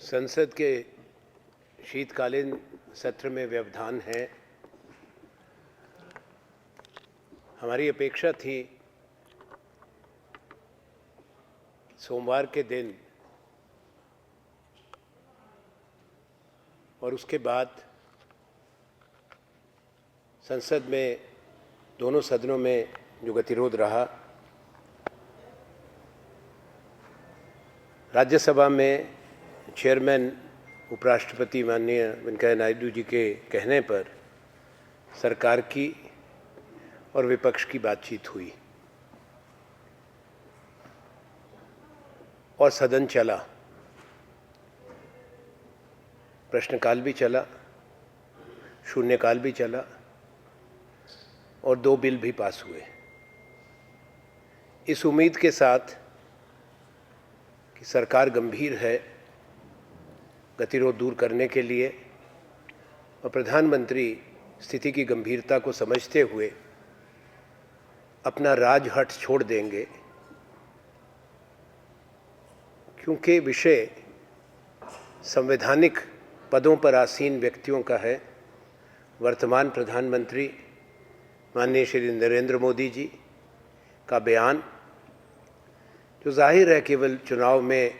संसद के शीतकालीन सत्र में व्यवधान है। हमारी अपेक्षा थी सोमवार के दिन और उसके बाद संसद में दोनों सदनों में जो गतिरोध रहा, राज्यसभा में चेयरमैन उपराष्ट्रपति माननीय वेंकैया नायडू जी के कहने पर सरकार की और विपक्ष की बातचीत हुई और सदन चला, प्रश्नकाल भी चला, शून्यकाल भी चला और 2 बिल भी पास हुए। इस उम्मीद के साथ कि सरकार गंभीर है गतिरोध दूर करने के लिए और प्रधानमंत्री स्थिति की गंभीरता को समझते हुए अपना राजहट छोड़ देंगे, क्योंकि विषय संवैधानिक पदों पर आसीन व्यक्तियों का है। वर्तमान प्रधानमंत्री माननीय श्री नरेंद्र मोदी जी का बयान, जो जाहिर है केवल चुनाव में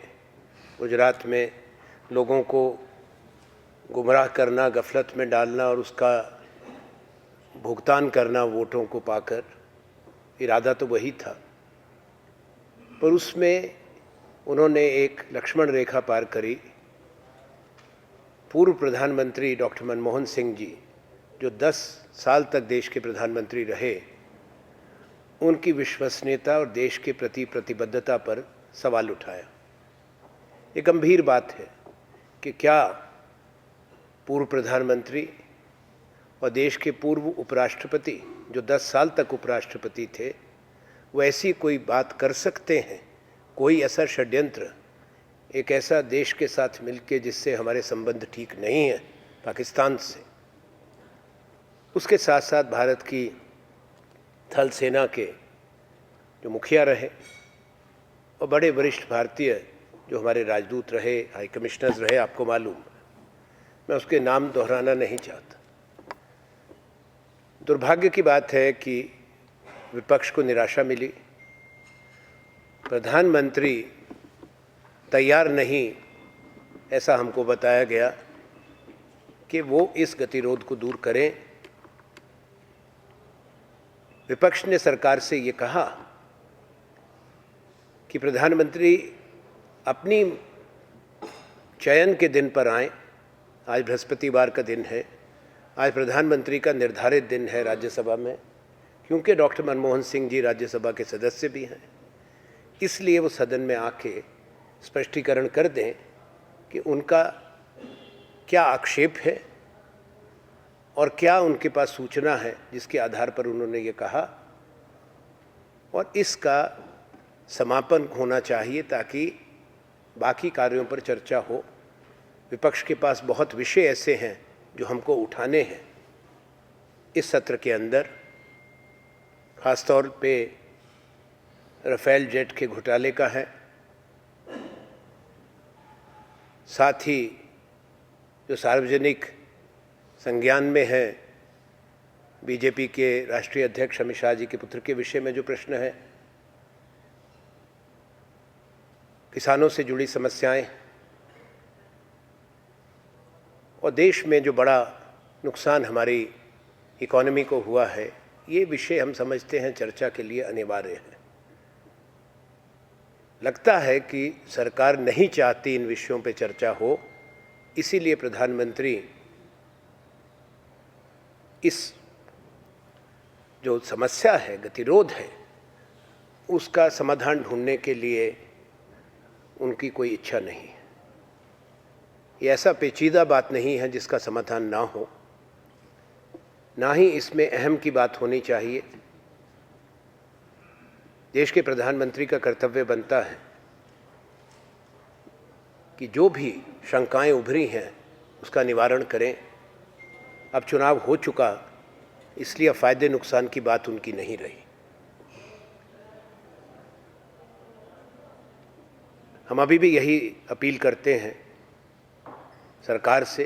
गुजरात में लोगों को गुमराह करना, गफलत में डालना और उसका भुगतान करना वोटों को पाकर, इरादा तो वही था, पर उसमें उन्होंने एक लक्ष्मण रेखा पार करी। पूर्व प्रधानमंत्री डॉक्टर मनमोहन सिंह जी, जो 10 साल तक देश के प्रधानमंत्री रहे, उनकी विश्वसनीयता और देश के प्रति प्रतिबद्धता पर सवाल उठाया। ये गंभीर बात है कि क्या पूर्व प्रधानमंत्री और देश के पूर्व उपराष्ट्रपति, जो 10 साल तक उपराष्ट्रपति थे, वो ऐसी कोई बात कर सकते हैं? कोई ऐसा षड्यंत्र एक ऐसा देश के साथ मिलके जिससे हमारे संबंध ठीक नहीं है, पाकिस्तान से, उसके साथ साथ भारत की थल सेना के जो मुखिया रहे और बड़े वरिष्ठ भारतीय जो हमारे राजदूत रहे, हाई कमिश्नर्स रहे, आपको मालूम, मैं उसके नाम दोहराना नहीं चाहता। दुर्भाग्य की बात है कि विपक्ष को निराशा मिली। प्रधानमंत्री तैयार नहीं, ऐसा हमको बताया गया कि वो इस गतिरोध को दूर करें। विपक्ष ने सरकार से ये कहा कि प्रधानमंत्री अपनी चयन के दिन पर आएं। आज बृहस्पतिवार का दिन है, आज प्रधानमंत्री का निर्धारित दिन है राज्यसभा में, क्योंकि डॉक्टर मनमोहन सिंह जी राज्यसभा के सदस्य भी हैं, इसलिए वो सदन में आके स्पष्टीकरण कर दें कि उनका क्या आक्षेप है और क्या उनके पास सूचना है जिसके आधार पर उन्होंने ये कहा, और इसका समापन होना चाहिए ताकि बाकी कार्यों पर चर्चा हो। विपक्ष के पास बहुत विषय ऐसे हैं जो हमको उठाने हैं इस सत्र के अंदर, खासतौर पे राफेल जेट के घोटाले का है, साथ ही जो सार्वजनिक संज्ञान में है बीजेपी के राष्ट्रीय अध्यक्ष अमित शाह जी के पुत्र के विषय में जो प्रश्न है, किसानों से जुड़ी समस्याएं और देश में जो बड़ा नुकसान हमारी इकोनॉमी को हुआ है, ये विषय हम समझते हैं चर्चा के लिए अनिवार्य है। लगता है कि सरकार नहीं चाहती इन विषयों पे चर्चा हो, इसीलिए प्रधानमंत्री इस जो समस्या है, गतिरोध है, उसका समाधान ढूंढने के लिए उनकी कोई इच्छा नहीं है। ये ऐसा पेचीदा बात नहीं है जिसका समाधान ना हो, ना ही इसमें अहम की बात होनी चाहिए। देश के प्रधानमंत्री का कर्तव्य बनता है कि जो भी शंकाएं उभरी हैं उसका निवारण करें। अब चुनाव हो चुका, इसलिए फ़ायदे नुकसान की बात उनकी नहीं रही। हम अभी भी यही अपील करते हैं सरकार से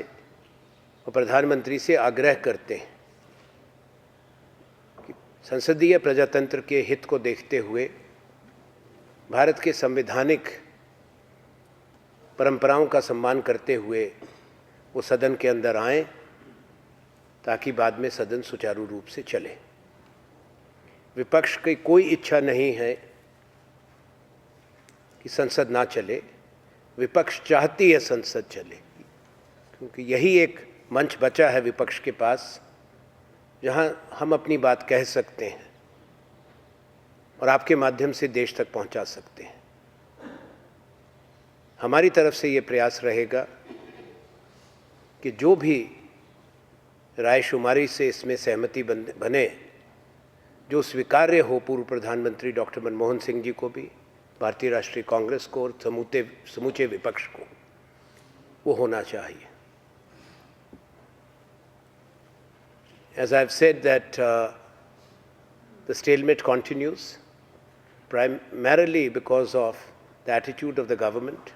और प्रधानमंत्री से आग्रह करते हैं कि संसदीय प्रजातंत्र के हित को देखते हुए भारत के संवैधानिक परंपराओं का सम्मान करते हुए वो सदन के अंदर आएं, ताकि बाद में सदन सुचारू रूप से चले। विपक्ष की कोई इच्छा नहीं है कि संसद ना चले, विपक्ष चाहती है संसद चले, क्योंकि यही एक मंच बचा है विपक्ष के पास जहां हम अपनी बात कह सकते हैं और आपके माध्यम से देश तक पहुंचा सकते हैं। हमारी तरफ से ये प्रयास रहेगा कि जो भी रायशुमारी से इसमें सहमति बने, जो स्वीकार्य हो पूर्व प्रधानमंत्री डॉक्टर मनमोहन सिंह जी को भी, भारतीय राष्ट्रीय कांग्रेस को और समूचे विपक्ष को, वो होना चाहिए। As I've said that the stalemate continues primarily because of the attitude of the government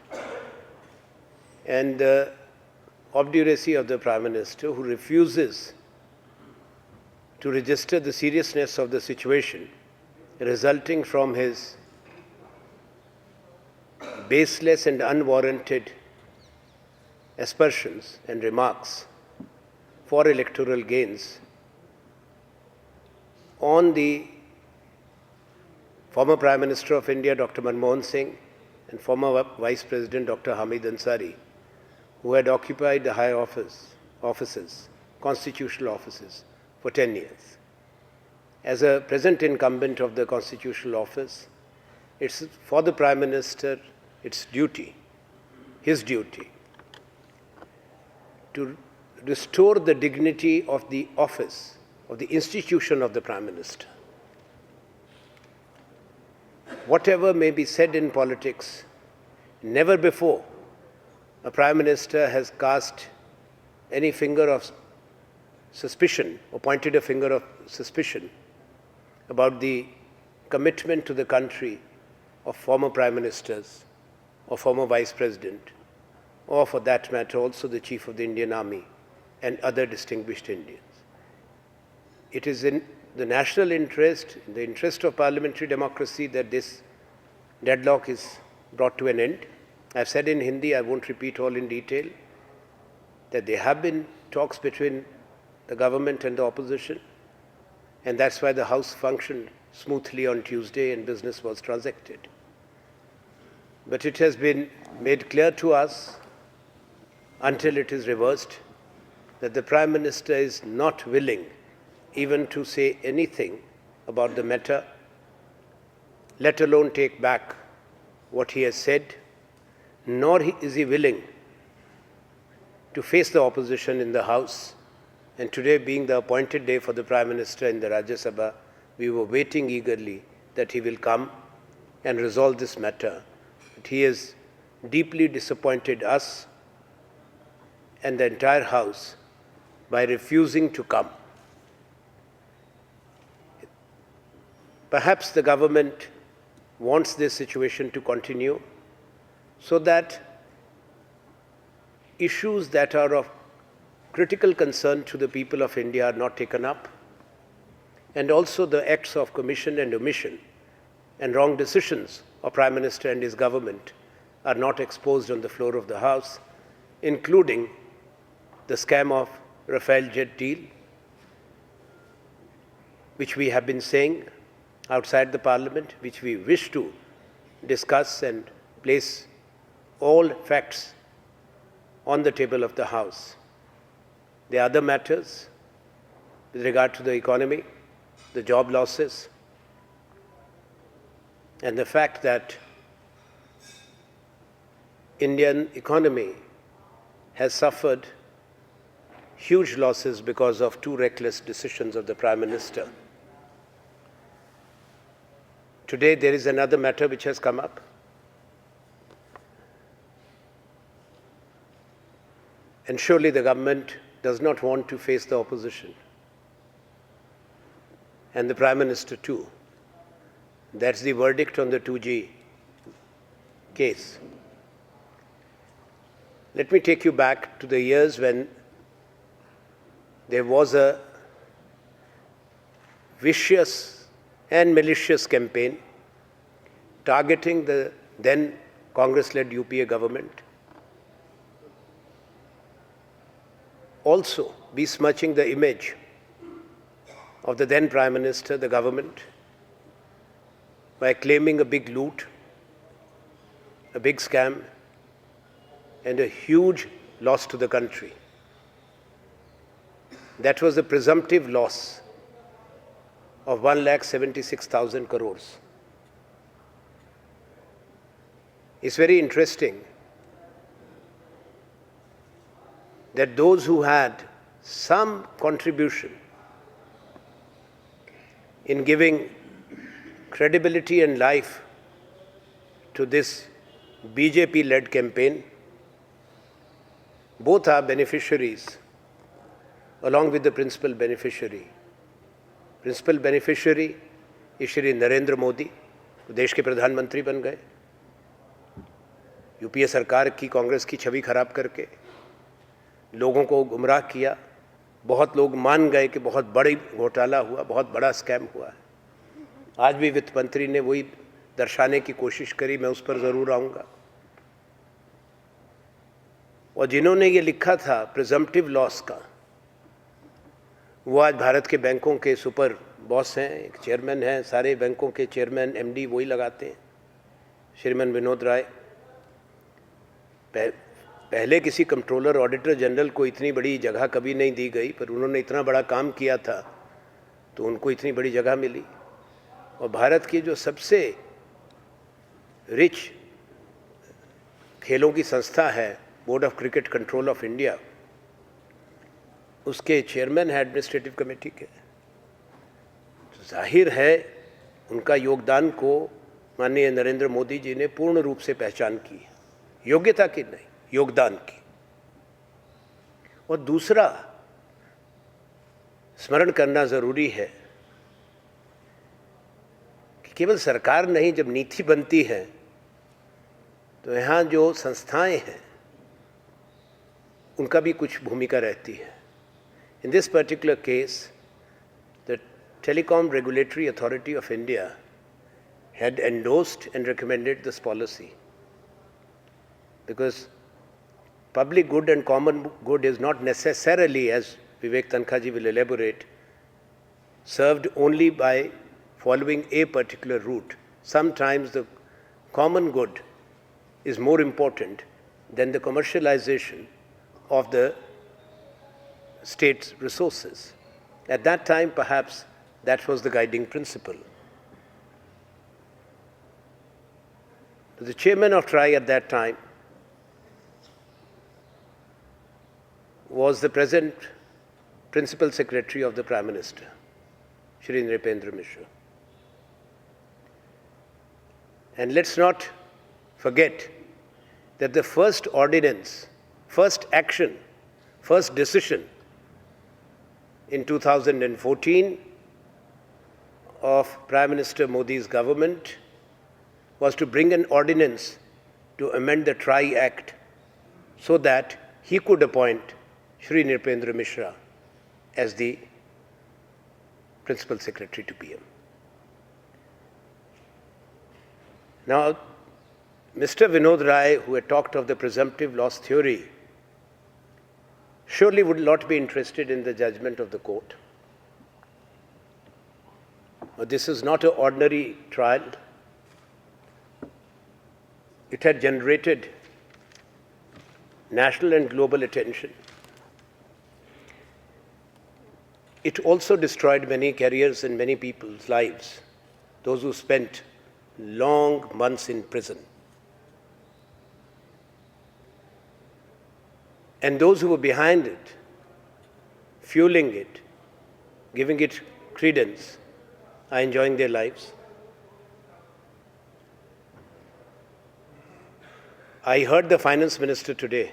and the obduracy of the Prime Minister, who refuses to register the seriousness of the situation resulting from his baseless and unwarranted aspersions and remarks for electoral gains on the former Prime Minister of India, Dr. Manmohan Singh, and former Vice President, Dr. Hamid Ansari, who had occupied the high offices, constitutional offices, for 10 years. As a present incumbent of the constitutional office, it's for the Prime Minister, its duty, his duty, to restore the dignity of the office, of the institution of the Prime Minister. Whatever may be said in politics, never before a Prime Minister has cast any finger of suspicion or pointed a finger of suspicion about the commitment to the country of former Prime Ministers or former Vice President, or for that matter also the Chief of the Indian Army and other distinguished Indians. It is in the national interest, in the interest of parliamentary democracy, that this deadlock is brought to an end. I've said in Hindi, I won't repeat all in detail, that there have been talks between the government and the opposition, and that's why the House functioned smoothly on Tuesday and business was transacted. But it has been made clear to us, until it is reversed, that the Prime Minister is not willing even to say anything about the matter, let alone take back what he has said, nor is he willing to face the opposition in the House. And today, being the appointed day for the Prime Minister in the Rajya Sabha, we were waiting eagerly that he will come and resolve this matter. But he has deeply disappointed us and the entire House by refusing to come. Perhaps the government wants this situation to continue so that issues that are of critical concern to the people of India are not taken up, and also the acts of commission and omission and wrong decisions of Prime Minister and his government are not exposed on the floor of the House, including the scam of Rafale jet deal, which we have been saying outside the Parliament, which we wish to discuss and place all facts on the table of the House. The other matters with regard to the economy, the job losses, and the fact that Indian economy has suffered huge losses because of two reckless decisions of the Prime Minister. Today there is another matter which has come up. And surely the government does not want to face the opposition. And the Prime Minister too. That's the verdict on the 2G case. Let me take you back to the years when there was a vicious and malicious campaign targeting the then Congress-led UPA government, also besmirching the image of the then Prime Minister, the government, by claiming a big loot, a big scam, and a huge loss to the country. That was the presumptive loss of 1,76,000 crores. It's very interesting that those who had some contribution in giving credibility and life to this BJP-led campaign, both are beneficiaries along with the principal beneficiary. Principal beneficiary is Shri Narendra Modi, जो देश के प्रधानमंत्री बन गए, UPA सरकार की कांग्रेस की छवि खराब करके लोगों को गुमराह किया। बहुत लोग मान गए कि बहुत बड़ी घोटाला हुआ, बहुत बड़ा स्कैम हुआ है। आज भी वित्त मंत्री ने वही दर्शाने की कोशिश करी, मैं उस पर ज़रूर आऊँगा। और जिन्होंने ये लिखा था प्रिजम्पटिव लॉस का, वो आज भारत के बैंकों के सुपर बॉस हैं, एक चेयरमैन हैं, सारे बैंकों के चेयरमैन एमडी वही लगाते हैं, श्रीमान विनोद राय। पहले किसी कंट्रोलर ऑडिटर जनरल को इतनी बड़ी जगह कभी नहीं दी गई, पर उन्होंने इतना बड़ा काम किया था तो उनको इतनी बड़ी जगह मिली। और भारत की जो सबसे रिच खेलों की संस्था है, board of cricket control of India, उसके चेयरमैन है एडमिनिस्ट्रेटिव कमेटी के। तो जाहिर है उनका योगदान को माननीय नरेंद्र मोदी जी ने पूर्ण रूप से पहचान की, योग्यता की नहीं, योगदान की। और दूसरा स्मरण करना जरूरी है कि केवल सरकार नहीं, जब नीति बनती है तो यहाँ जो संस्थाएं हैं उनका भी कुछ भूमिका रहती है। In this particular case, the Telecom Regulatory Authority of India had endorsed and recommended this policy, because public good and common good is not necessarily, as Vivek Tankha ji will elaborate, served only by following a particular route. Sometimes the common good is more important than the commercialization of the state's resources. At that time, perhaps that was the guiding principle. The chairman of TRI at that time was the present principal secretary of the Prime Minister, Shri Nripendra Mishra. And let's not forget that the first ordinance, first action, first decision in 2014 of Prime Minister Modi's government was to bring an ordinance to amend the TRI Act so that he could appoint Shri Nripendra Mishra as the Principal Secretary to PM. Now, Mr. Vinod Rai, who had talked of the presumptive loss theory, surely would not be interested in the judgment of the court. This is not an ordinary trial. It had generated national and global attention. It also destroyed many careers and many people's lives, those who spent long months in prison. And those who were behind it, fueling it, giving it credence, are enjoying their lives. I heard the finance minister today,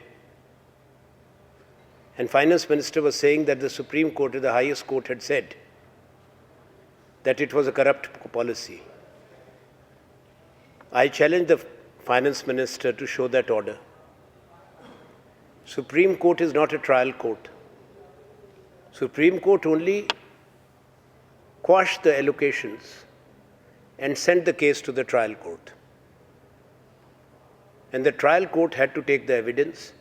and finance minister was saying that the Supreme Court, the highest court, had said that it was a corrupt policy. I challenge the finance minister to show that order. Supreme Court is not a trial court. Supreme Court only quashed the allocations and sent the case to the trial court. And the trial court had to take the evidence,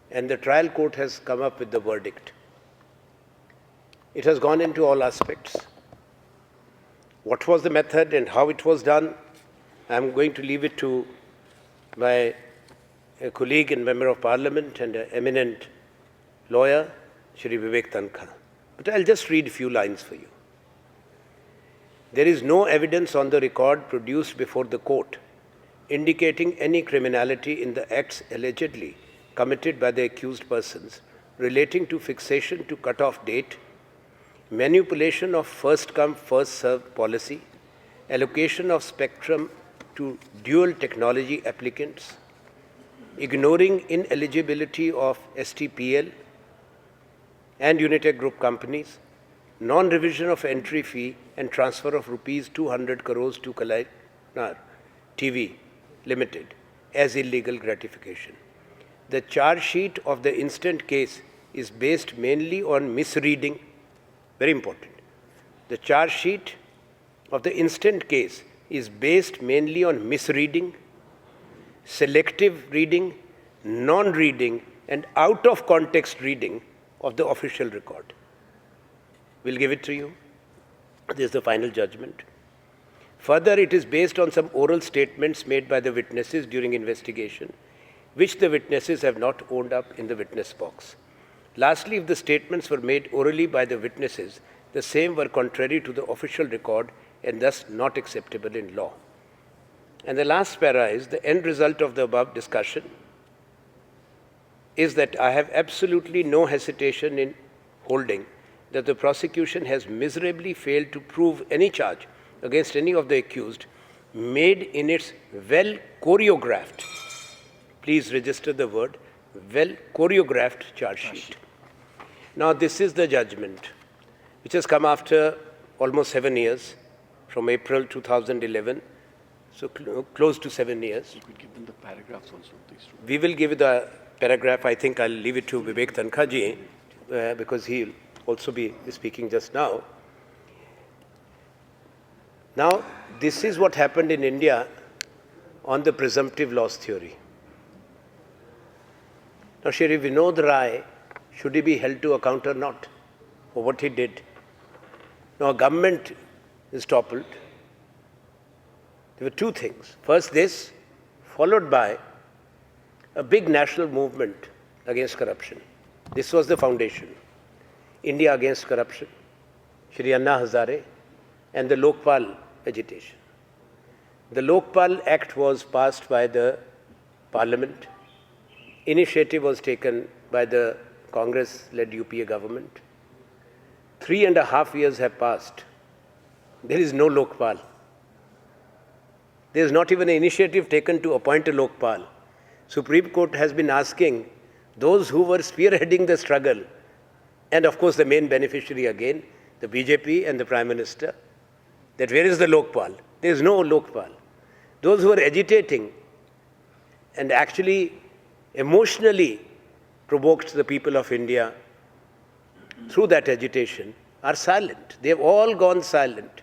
and the trial court has come up with the verdict. It has gone into all aspects. What was the method and how it was done, I'm going to leave it to my colleague and Member of Parliament and an eminent lawyer, Shri Vivek Tankha. But I'll just read a few lines for you. There is no evidence on the record produced before the court indicating any criminality in the acts allegedly committed by the accused persons relating to fixation to cut-off date, manipulation of first-come, first-served policy, allocation of spectrum to dual technology applicants, ignoring ineligibility of STPL and Unitech Group companies, non-revision of entry fee and transfer of rupees 200 crores to Kalainar TV Limited as illegal gratification. The charge sheet of the instant case is based mainly on misreading. Very important. The charge sheet of the instant case is based mainly on misreading, selective reading, non-reading, and out-of-context reading of the official record. We'll give it to you. This is the final judgment. Further, it is based on some oral statements made by the witnesses during investigation, which the witnesses have not owned up in the witness box. Lastly, if the statements were made orally by the witnesses, the same were contrary to the official record and thus not acceptable in law. And the last para is the end result of the above discussion is that I have absolutely no hesitation in holding that the prosecution has miserably failed to prove any charge against any of the accused made in its well-choreographed, please register the word, well-choreographed charge sheet. Now, this is the judgment, which has come after almost 7 years, from April 2011, so close to 7 years. You could give them the paragraphs also, please. We will give the paragraph. I think I'll leave it to Vivek Tankha ji, because he'll also be speaking just now. Now, this is what happened in India on the presumptive loss theory. Now, Shri Vinod Rai, should he be held to account or not for what he did? Now, a government is toppled. There were two things. First this, followed by a big national movement against corruption. This was the foundation. India against corruption, Shri Anna Hazare, and the Lokpal agitation. The Lokpal Act was passed by the Parliament. Initiative was taken by the Congress-led UPA government. 3.5 years have passed. There is no Lokpal. There is not even an initiative taken to appoint a Lokpal. Supreme Court has been asking those who were spearheading the struggle, and of course the main beneficiary again, the BJP and the Prime Minister, that where is the Lokpal? There is no Lokpal. Those who are agitating and actually emotionally provoked the people of India through that agitation are silent. They have all gone silent.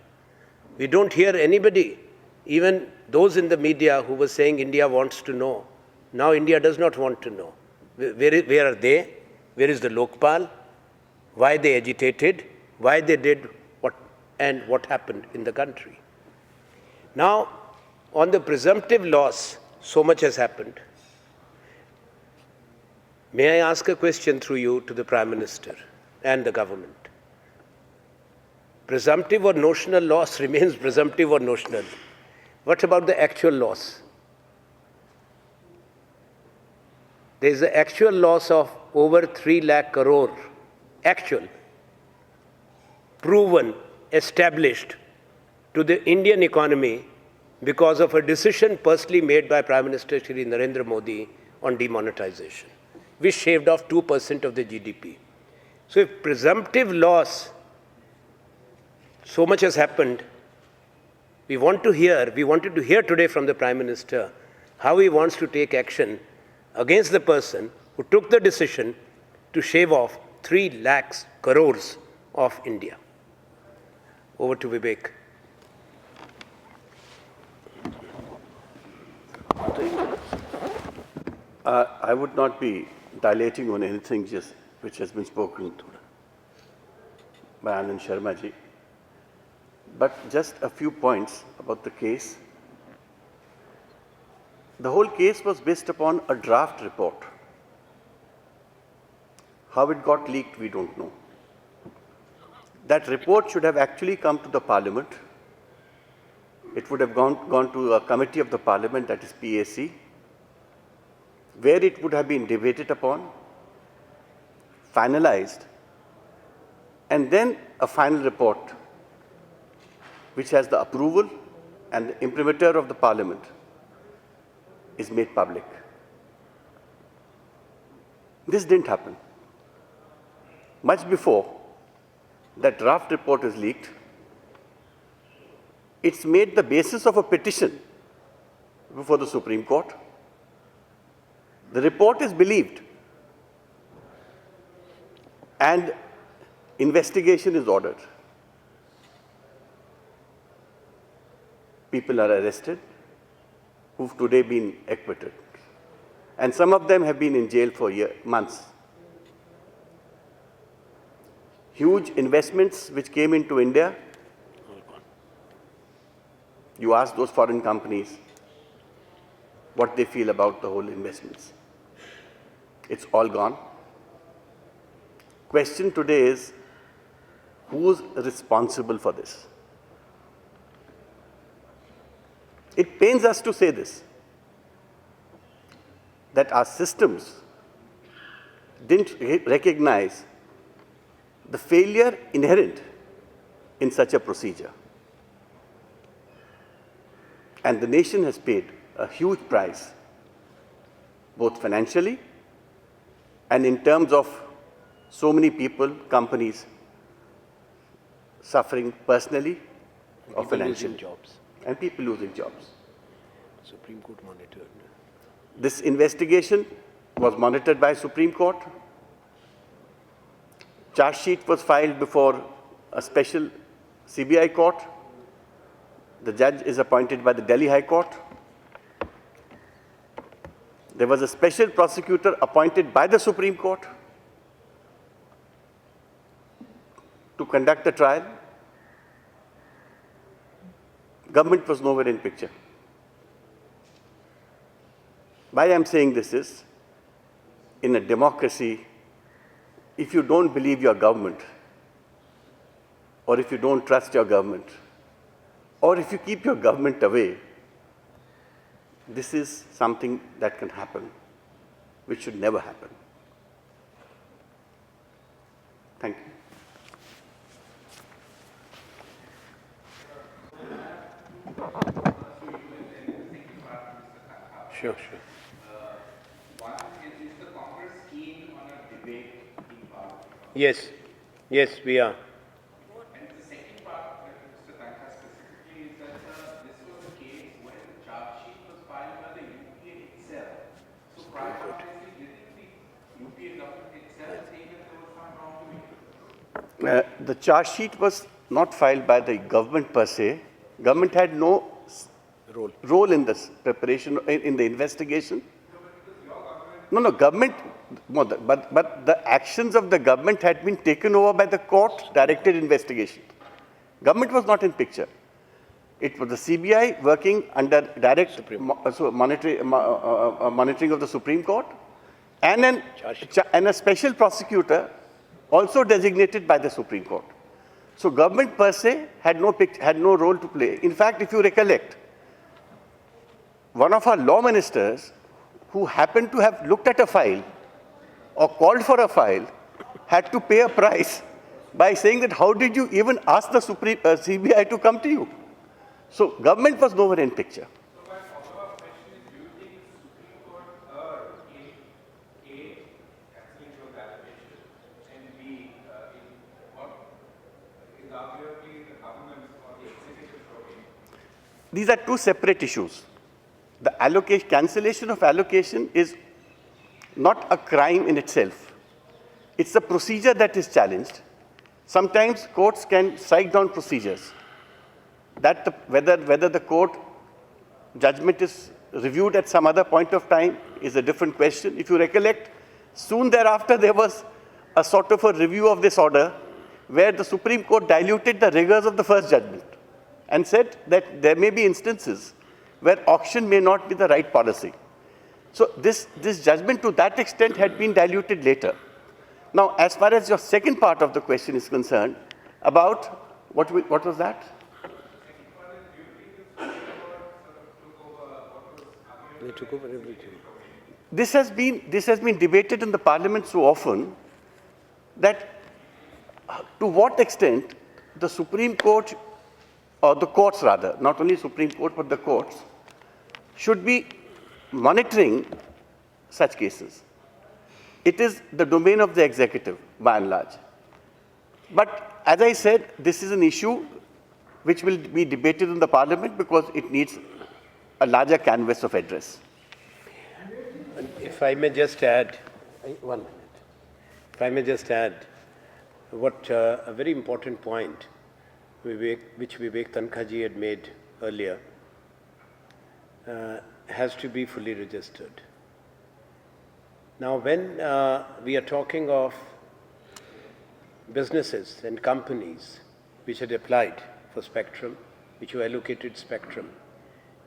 We don't hear anybody, even those in the media who were saying India wants to know. Now India does not want to know. Where are they? Where is the Lokpal? Why they agitated? Why they did what and what happened in the country? Now, on the presumptive loss, so much has happened. May I ask a question through you to the Prime Minister and the government? Presumptive or notional loss remains presumptive or notional. What about the actual loss? There is the actual loss of over 3 lakh crore, actual, proven, established to the Indian economy because of a decision personally made by Prime Minister Shri Narendra Modi on demonetization, which shaved off 2% of the GDP. So if presumptive loss, so much has happened, we wanted to hear today from the Prime Minister how he wants to take action against the person who who took the decision to shave off 3 lakhs crores of India. Over to Vivek. I would not be dilating on anything which has been spoken by Anand Sharma ji, but just a few points about the case. The whole case was based upon a draft report. How it got leaked, we don't know. That report should have actually come to the Parliament. It would have gone to a committee of the Parliament, that is PAC, where it would have been debated upon, finalized, and then a final report which has the approval and the imprimatur of the Parliament is made public. This didn't happen. Much before that draft report is leaked, it's made the basis of a petition before the Supreme Court. The report is believed and investigation is ordered. People are arrested who've today been acquitted. And some of them have been in jail for months. Huge investments which came into India. You ask those foreign companies what they feel about the whole investments. It's all gone. Question today is, who's responsible for this? It pains us to say this, that our systems didn't recognize the failure inherent in such a procedure. And the nation has paid a huge price, both financially and in terms of so many people, companies suffering personally or financially. Jobs. And people losing jobs. Supreme Court monitored. This investigation was monitored by Supreme Court. Charge sheet was filed before a special CBI court. The judge is appointed by the Delhi High Court. There was a special prosecutor appointed by the Supreme Court to conduct the trial. Government was nowhere in picture. Why I'm saying this is, in a democracy, if you don't believe your government, or if you don't trust your government, or if you keep your government away, this is something that can happen, which should never happen. Thank you. Sure. One is the Congress keen on a debate in Parliament? Yes, we are. And the second part, Mr. Tankha specifically, is that this was a case where the charge sheet was filed by the UPA itself. So prior to this, didn't the UPA government itself say that there was some wrongdoing? The charge sheet was not filed by the government per se. Government had no role in this preparation, in the investigation. No, government, but the actions of the government had been taken over by the court-directed investigation. Government was not in picture. It was the CBI working under direct monitoring of the Supreme Court, and a special prosecutor also designated by the Supreme Court. So government per se had no role to play. In fact, if you recollect, one of our law ministers who happened to have looked at a file or called for a file had to pay a price by saying that how did you even ask the CBI to come to you? So government was nowhere in picture. So my follow-up question is, do you think the Supreme Court erred in A, cancelling those allegations, and B, in what is arguably the government's or the executive domain? These are two separate issues. The cancellation of allocation is not a crime in itself. It's the procedure that is challenged. Sometimes courts can strike down procedures. Whether the court judgment is reviewed at some other point of time is a different question. If you recollect, soon thereafter there was a sort of a review of this order where the Supreme Court diluted the rigors of the first judgment and said that there may be instances where auction may not be the right policy. So this judgment to that extent had been diluted later. Now, as far as your second part of the question is concerned, about what was that? They took over everything. This has been debated in the parliament so often that to what extent the Supreme Court, or the courts rather, not only Supreme Court but the courts, should be monitoring such cases. It is the domain of the executive, by and large. But as I said, this is an issue which will be debated in the parliament because it needs a larger canvas of address. And if I may just add, 1 minute. If I may just add, what a very important point which Vivek Tankha ji had made earlier has to be fully registered. Now, when we are talking of businesses and companies which had applied for spectrum, which were allocated spectrum,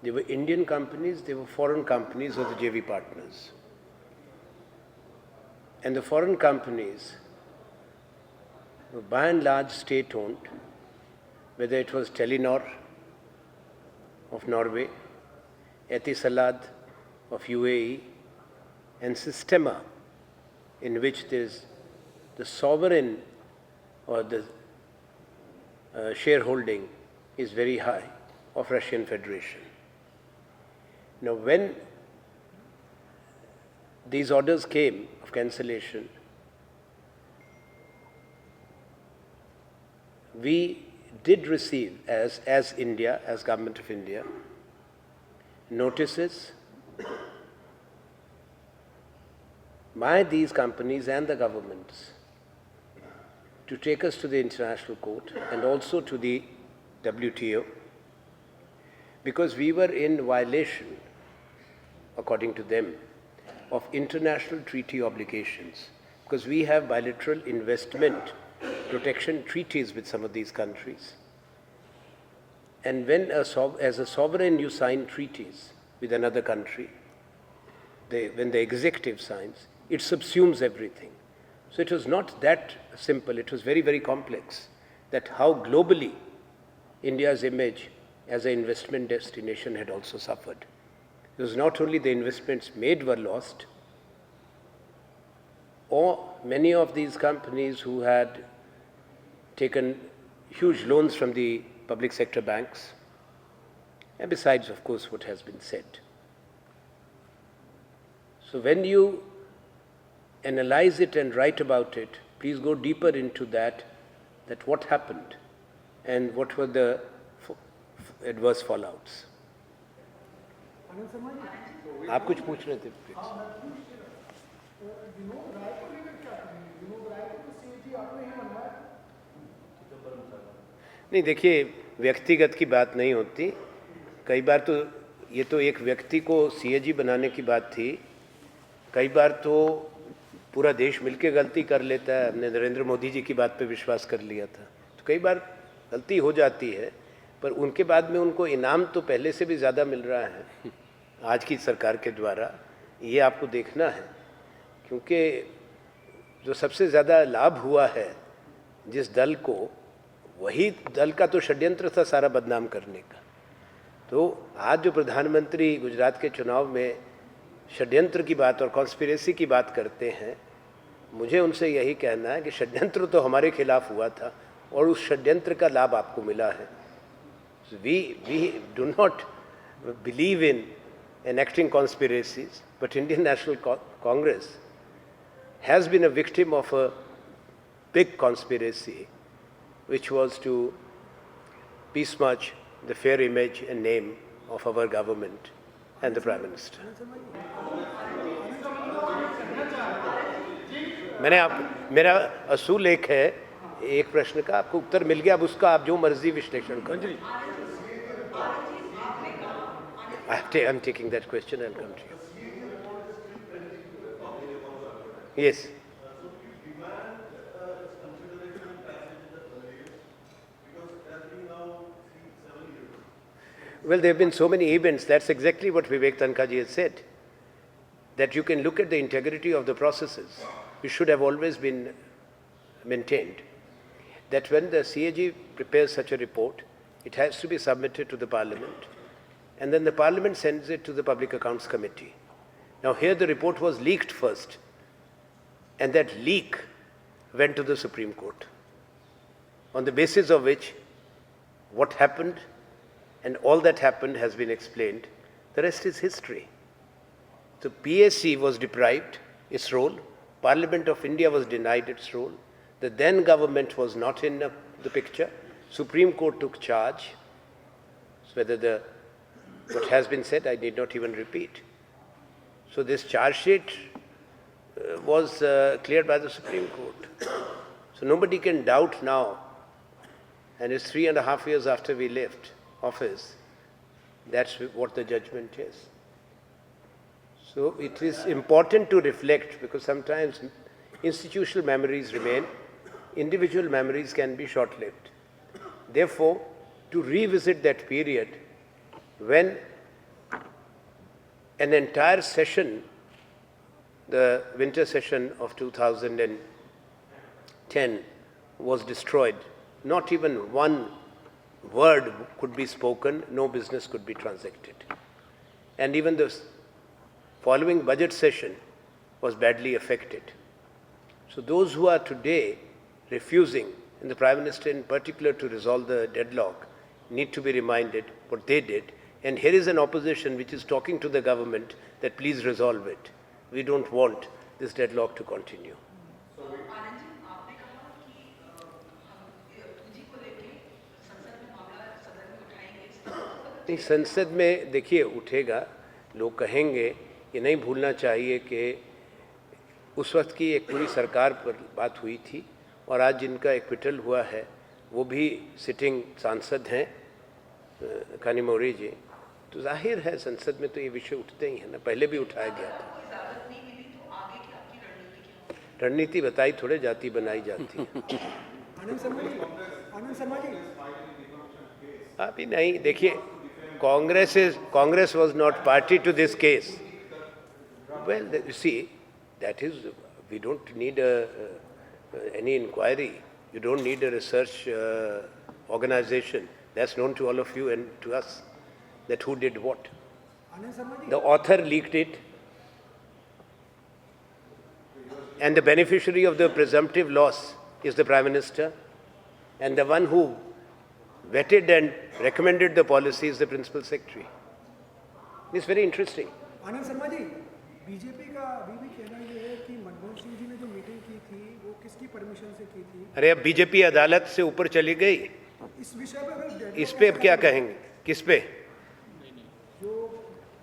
they were Indian companies, they were foreign companies or the JV partners. And the foreign companies were by and large state-owned, whether it was Telenor of Norway, Etisalat of UAE, and Sistema, in which there's the sovereign or the shareholding is very high of Russian Federation. Now, when these orders came of cancellation, we did receive as India, as Government of India, notices by these companies and the governments to take us to the International Court and also to the WTO, because we were in violation, according to them, of international treaty obligations, because we have bilateral investment protection treaties with some of these countries. And when as a sovereign you sign treaties with another country, when the executive signs, it subsumes everything. So it was not that simple. It was very, very complex, that how globally India's image as an investment destination had also suffered. It was not only the investments made were lost, or many of these companies who had taken huge loans from the public sector banks, and besides, of course, what has been said. So when you analyze it and write about it, please go deeper into that what happened and what were the adverse fallouts. आप कुछ पूछ रहे थे please? नहीं, देखिए, व्यक्तिगत की बात नहीं होती. कई बार तो ये तो एक व्यक्ति को सीएजी बनाने की बात थी. कई बार तो पूरा देश मिलके गलती कर लेता है. हमने नरेंद्र मोदी जी की बात पे विश्वास कर लिया था. तो कई बार गलती हो जाती है, पर उनके बाद में उनको इनाम तो पहले से भी ज़्यादा मिल रहा है आज की सरकार के द्वारा. ये आपको देखना है, क्योंकि जो सबसे ज़्यादा लाभ हुआ है जिस दल को, वही दल का तो षड्यंत्र था सारा बदनाम करने का. तो आज जो प्रधानमंत्री गुजरात के चुनाव में षड्यंत्र की बात और कॉन्स्पिरेसी की बात करते हैं, मुझे उनसे यही कहना है कि षड्यंत्र तो हमारे खिलाफ हुआ था और उस षड्यंत्र का लाभ आपको मिला है. We do not believe in enacting conspiracies, but Indian National Congress has been a victim of a big conspiracy, which was to besmirch the fair image and name of our government and the Prime Minister. मैंने आप मेरा असूल एक है, एक प्रश्न का आपको उत्तर मिल गया, अब उसका आप जो मर्जी विश्लेषण करो. I'm taking that question and come to you. Yes. Well, there have been so many events. That's exactly what Vivek Tankha ji has said, that you can look at the integrity of the processes, which should have always been maintained, that when the CAG prepares such a report, it has to be submitted to the Parliament, and then the Parliament sends it to the Public Accounts Committee. Now here the report was leaked first, and that leak went to the Supreme Court, on the basis of which what happened and all that happened has been explained. The rest is history. So PSC was deprived its role, Parliament of India was denied its role, the then government was not in the picture, Supreme Court took charge. So whether what has been said, I need not even repeat. So this charge sheet was cleared by the Supreme Court. So nobody can doubt now, and it's 3.5 years after we left office, that's what the judgment is. So it is important to reflect, because sometimes institutional memories remain, individual memories can be short-lived. Therefore, to revisit that period when an entire session, the winter session of 2010, was destroyed, not even one word could be spoken, no business could be transacted. And even the following budget session was badly affected. So those who are today refusing, and the Prime Minister in particular, to resolve the deadlock, need to be reminded what they did. And here is an opposition which is talking to the government that please resolve it. We don't want this deadlock to continue. नहीं, संसद में देखिए उठेगा, लोग कहेंगे, ये नहीं भूलना चाहिए कि उस वक्त की एक पूरी सरकार पर बात हुई थी, और आज जिनका एक्विटल हुआ है वो भी सिटिंग सांसद हैं, कानीमोरी जी. तो जाहिर है संसद में तो ये विषय उठते ही हैं ना, पहले भी उठाया गया था. रणनीति बताई थोड़े जाती बनाई जाती है. अभी नहीं, देखिए Congress was not party to this case. Well, you see, that is, we don't need any inquiry. You don't need a research organization. That's known to all of you and to us, that who did what. The author leaked it, and the beneficiary of the presumptive loss is the Prime Minister, and the one who vetted and recommended the policy is the Principal Secretary. It's very interesting. Anand Sharma ji, BJP का अभी भी कहना ये है कि मनमोहन सिंह जी ने जो meeting की थी वो किसकी परमिशन से की थी? अरे अब बीजेपी अदालत से ऊपर चली गई. इस विषय पर इस पे अब क्या कहेंगे? किस पे? जो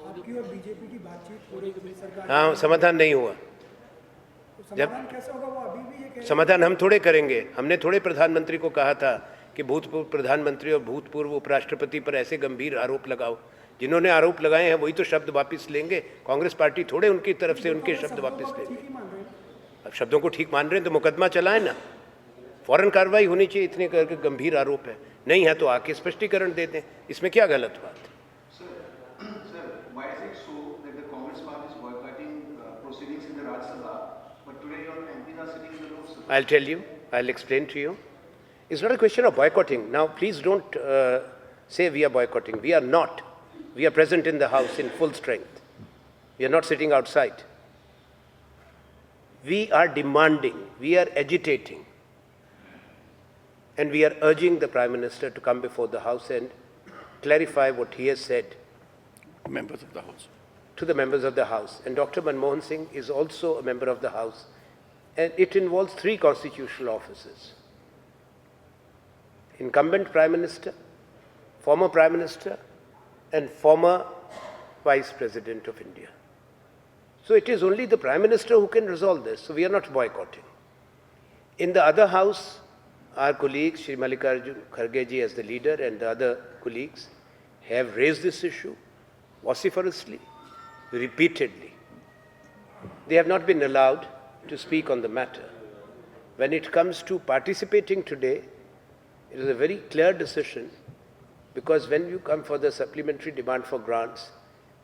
आपकी और बीजेपी की बातचीत हो रही थी सरकार, हाँ, समाधान नहीं हुआ. समाधान कैसे होगा? वो अभी भी ये कह, समाधान हम थोड़े करेंगे. हमने थोड़े प्रधानमंत्री को कहा था कि भूतपूर्व प्रधानमंत्री और भूतपूर्व उपराष्ट्रपति पर ऐसे गंभीर आरोप लगाओ. जिन्होंने आरोप लगाए हैं वही तो शब्द वापस लेंगे. कांग्रेस पार्टी थोड़े उनकी तरफ से उनके शब्द वापस लेंगे. अब शब्दों को ठीक मान रहे हैं तो मुकदमा चलाए ना, फौरन कार्रवाई होनी चाहिए. इतने करके गंभीर आरोप है, नहीं है तो आके स्पष्टीकरण दे दें. इसमें क्या गलत बात है? I'll tell you, I'll explain to you. It's not a question of boycotting. Now, please don't say we are boycotting. We are not. We are present in the House in full strength. We are not sitting outside. We are demanding, we are agitating, and we are urging the Prime Minister to come before the House and clarify what he has said. Members of the House. To the members of the House. And Dr. Manmohan Singh is also a member of the House. And it involves 3 constitutional offices: incumbent Prime Minister, former Prime Minister, and former Vice President of India. So it is only the Prime Minister who can resolve this. So we are not boycotting. In the other house, our colleagues, Shri Mallikarjun Kharge ji as the leader and the other colleagues have raised this issue vociferously, repeatedly. They have not been allowed to speak on the matter. When it comes to participating today, it is a very clear decision, because when you come for the supplementary demand for grants,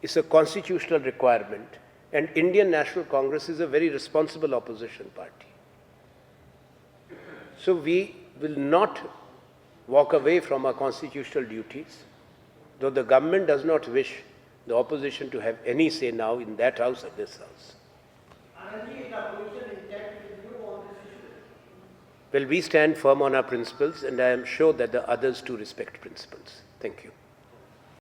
it's a constitutional requirement, and Indian National Congress is a very responsible opposition party. So we will not walk away from our constitutional duties, though the government does not wish the opposition to have any say now in that house or this house. Well, we stand firm on our principles, and I am sure that the others too respect principles. Thank you.